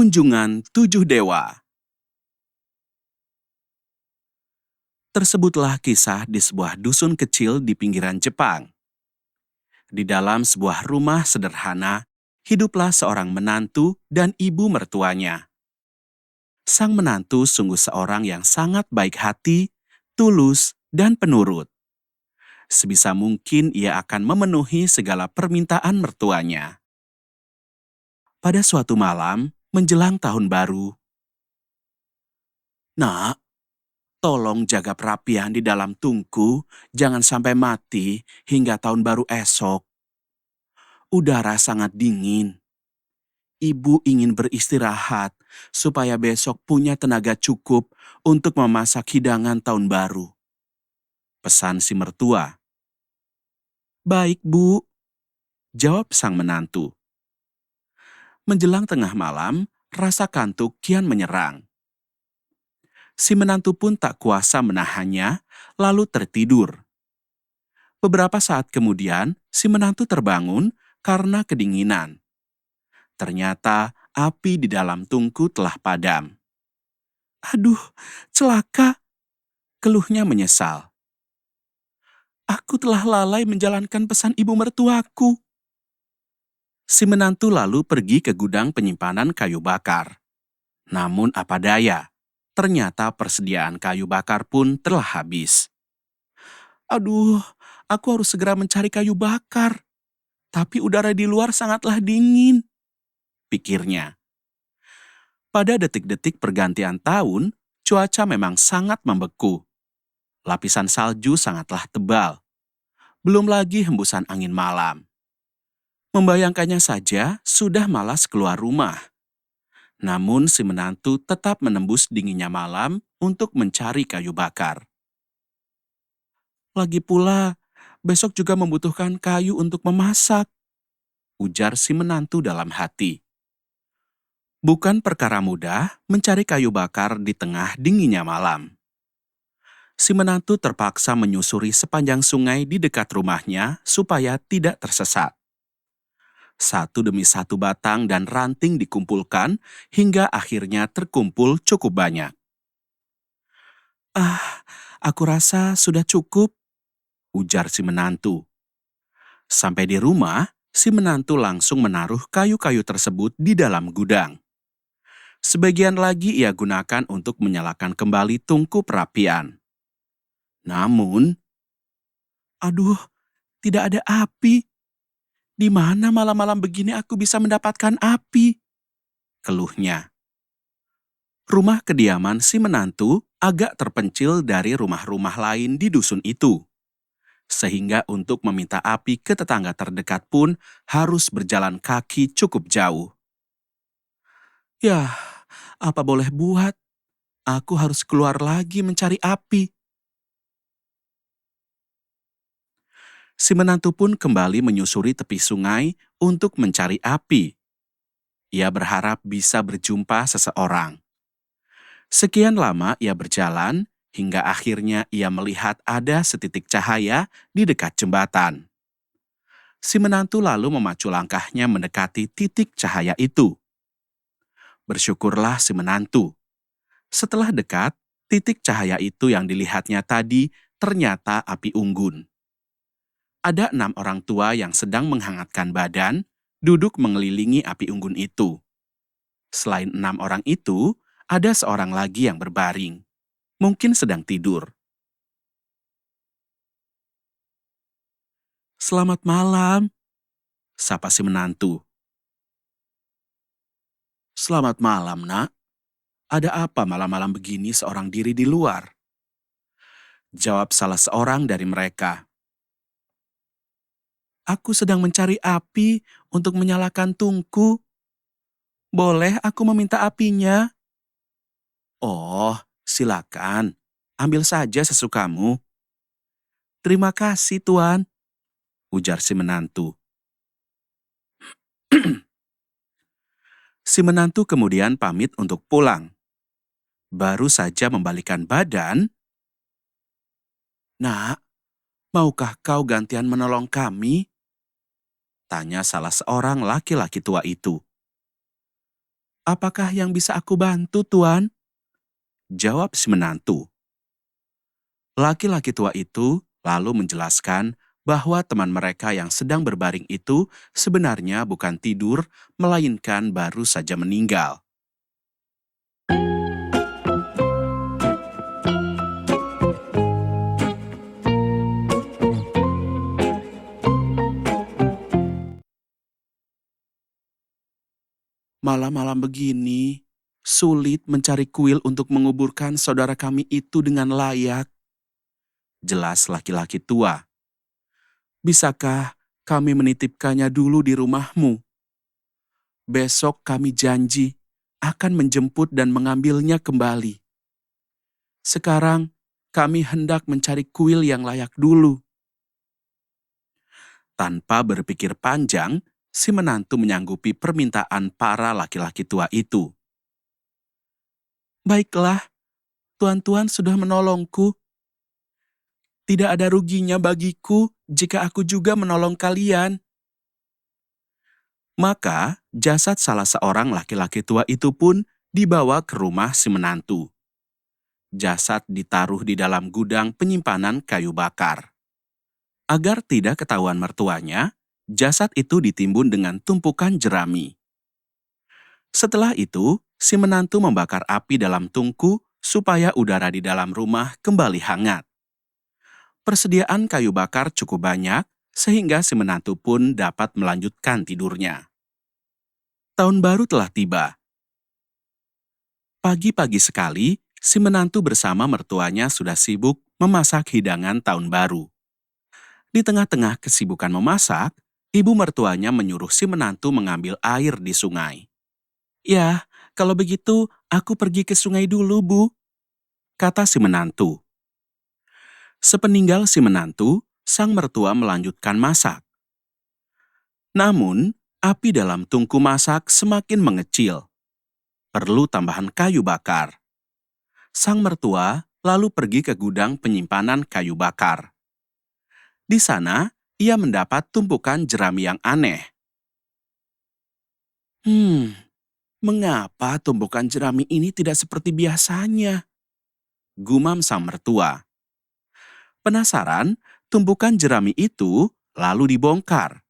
Kunjungan Tujuh Dewa. Tersebutlah kisah di sebuah dusun kecil di pinggiran Jepang. Di dalam sebuah rumah sederhana, hiduplah seorang menantu dan ibu mertuanya. Sang menantu sungguh seorang yang sangat baik hati, tulus, dan penurut. Sebisa mungkin ia akan memenuhi segala permintaan mertuanya. Pada suatu malam, menjelang tahun baru, "Nak, tolong jaga perapian di dalam tungku, jangan sampai mati hingga tahun baru esok. Udara sangat dingin. Ibu ingin beristirahat supaya besok punya tenaga cukup untuk memasak hidangan tahun baru," pesan si mertua. "Baik, Bu," jawab sang menantu. Menjelang tengah malam, rasa kantuk kian menyerang. Si menantu pun tak kuasa menahannya, lalu tertidur. Beberapa saat kemudian, si menantu terbangun karena kedinginan. Ternyata api di dalam tungku telah padam. "Aduh, celaka!" keluhnya menyesal. "Aku telah lalai menjalankan pesan ibu mertuaku." Si menantu lalu pergi ke gudang penyimpanan kayu bakar. Namun apa daya, ternyata persediaan kayu bakar pun telah habis. "Aduh, aku harus segera mencari kayu bakar. Tapi udara di luar sangatlah dingin," pikirnya. Pada detik-detik pergantian tahun, cuaca memang sangat membeku. Lapisan salju sangatlah tebal. Belum lagi hembusan angin malam. Membayangkannya saja sudah malas keluar rumah. Namun si menantu tetap menembus dinginnya malam untuk mencari kayu bakar. "Lagi pula, besok juga membutuhkan kayu untuk memasak," ujar si menantu dalam hati. Bukan perkara mudah mencari kayu bakar di tengah dinginnya malam. Si menantu terpaksa menyusuri sepanjang sungai di dekat rumahnya supaya tidak tersesat. Satu demi satu batang dan ranting dikumpulkan hingga akhirnya terkumpul cukup banyak. "Ah, aku rasa sudah cukup," ujar si menantu. Sampai di rumah, si menantu langsung menaruh kayu-kayu tersebut di dalam gudang. Sebagian lagi ia gunakan untuk menyalakan kembali tungku perapian. Namun, "Aduh, tidak ada api. Di mana malam-malam begini aku bisa mendapatkan api?" keluhnya. Rumah kediaman si menantu agak terpencil dari rumah-rumah lain di dusun itu. Sehingga untuk meminta api ke tetangga terdekat pun harus berjalan kaki cukup jauh. "Yah, apa boleh buat? Aku harus keluar lagi mencari api." Si menantu pun kembali menyusuri tepi sungai untuk mencari api. Ia berharap bisa berjumpa seseorang. Sekian lama ia berjalan, hingga akhirnya ia melihat ada setitik cahaya di dekat jembatan. Si menantu lalu memacu langkahnya mendekati titik cahaya itu. Bersyukurlah si menantu. Setelah dekat, titik cahaya itu yang dilihatnya tadi ternyata api unggun. Ada 6 orang tua yang sedang menghangatkan badan, duduk mengelilingi api unggun itu. Selain 6 orang itu, ada seorang lagi yang berbaring. Mungkin sedang tidur. "Selamat malam," sapa si menantu. "Selamat malam, Nak. Ada apa malam-malam begini seorang diri di luar?" jawab salah seorang dari mereka. "Aku sedang mencari api untuk menyalakan tungku. Boleh aku meminta apinya?" "Oh, silakan. Ambil saja sesukamu." "Terima kasih, Tuan," ujar si menantu. Si menantu kemudian pamit untuk pulang. Baru saja membalikan badan, "Nak, maukah kau gantian menolong kami?" tanya salah seorang laki-laki tua itu. apakah yang bisa aku bantu, Tuan? Jawab si menantu. Laki-laki tua itu lalu menjelaskan bahwa teman mereka yang sedang berbaring itu sebenarnya bukan tidur, melainkan baru saja meninggal. Malam-malam begini, sulit mencari kuil untuk menguburkan saudara kami itu dengan layak. Jelas laki-laki tua. Bisakah kami menitipkannya dulu di rumahmu? Besok kami janji akan menjemput dan mengambilnya kembali. Sekarang kami hendak mencari kuil yang layak dulu. Tanpa berpikir panjang, si menantu menyanggupi permintaan para laki-laki tua itu. Baiklah, tuan-tuan sudah menolongku. Tidak ada ruginya bagiku jika aku juga menolong kalian. Maka, jasad salah seorang laki-laki tua itu pun dibawa ke rumah si menantu. Jasad ditaruh di dalam gudang penyimpanan kayu bakar. Agar tidak ketahuan mertuanya, jasad itu ditimbun dengan tumpukan jerami. Setelah itu, si menantu membakar api dalam tungku supaya udara di dalam rumah kembali hangat. Persediaan kayu bakar cukup banyak, sehingga si menantu pun dapat melanjutkan tidurnya. Tahun baru telah tiba. Pagi-pagi sekali, si menantu bersama mertuanya sudah sibuk memasak hidangan tahun baru. Di tengah-tengah kesibukan memasak, ibu mertuanya menyuruh si menantu mengambil air di sungai. Ya, kalau begitu aku pergi ke sungai dulu, Bu, kata si menantu. Sepeninggal si menantu, sang mertua melanjutkan masak. Namun, api dalam tungku masak semakin mengecil. Perlu tambahan kayu bakar. Sang mertua lalu pergi ke gudang penyimpanan kayu bakar. Di sana, ia mendapat tumpukan jerami yang aneh. Mengapa tumpukan jerami ini tidak seperti biasanya? Gumam sang mertua. Penasaran, tumpukan jerami itu lalu dibongkar.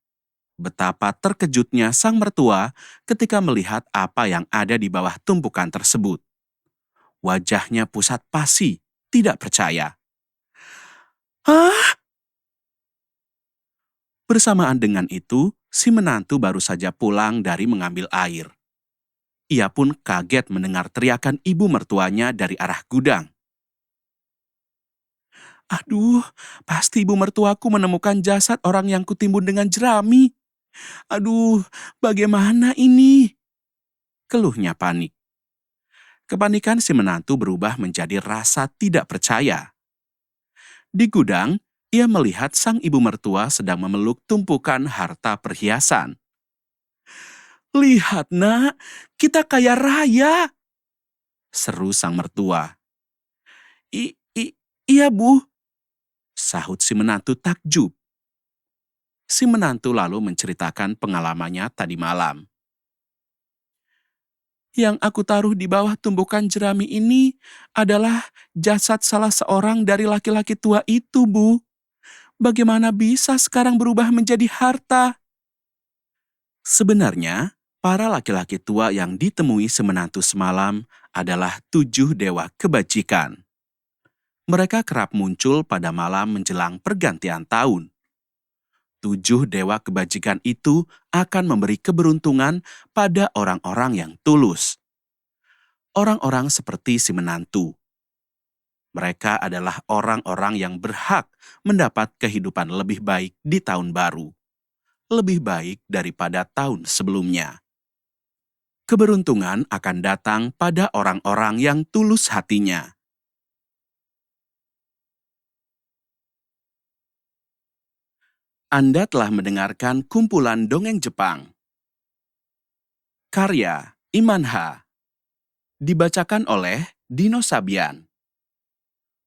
Betapa terkejutnya sang mertua ketika melihat apa yang ada di bawah tumpukan tersebut. Wajahnya pusat pasi, tidak percaya. Hah? Bersamaan dengan itu, si menantu baru saja pulang dari mengambil air. Ia pun kaget mendengar teriakan ibu mertuanya dari arah gudang. Aduh, pasti ibu mertuaku menemukan jasad orang yang kutimbun dengan jerami. Aduh, bagaimana ini? Keluhnya panik. Kepanikan si menantu berubah menjadi rasa tidak percaya. Di gudang, ia melihat sang ibu mertua sedang memeluk tumpukan harta perhiasan. Lihat nak, kita kaya raya, seru sang mertua. Iya Bu, sahut si menantu takjub. Si menantu lalu menceritakan pengalamannya tadi malam. Yang aku taruh di bawah tumpukan jerami ini adalah jasad salah seorang dari laki-laki tua itu, Bu. Bagaimana bisa sekarang berubah menjadi harta? Sebenarnya, para laki-laki tua yang ditemui si menantu semalam adalah 7 dewa kebajikan. Mereka kerap muncul pada malam menjelang pergantian tahun. 7 dewa kebajikan itu akan memberi keberuntungan pada orang-orang yang tulus. Orang-orang seperti si menantu. Mereka adalah orang-orang yang berhak mendapat kehidupan lebih baik di tahun baru. Lebih baik daripada tahun sebelumnya. Keberuntungan akan datang pada orang-orang yang tulus hatinya. Anda telah mendengarkan kumpulan dongeng Jepang. Karya Imanha. Dibacakan oleh Dino Sabian.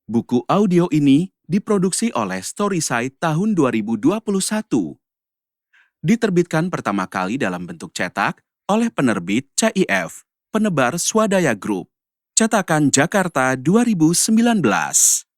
Buku audio ini diproduksi oleh Storyside tahun 2021. Diterbitkan pertama kali dalam bentuk cetak oleh penerbit CIF. penebar Swadaya Group. Cetakan Jakarta 2019.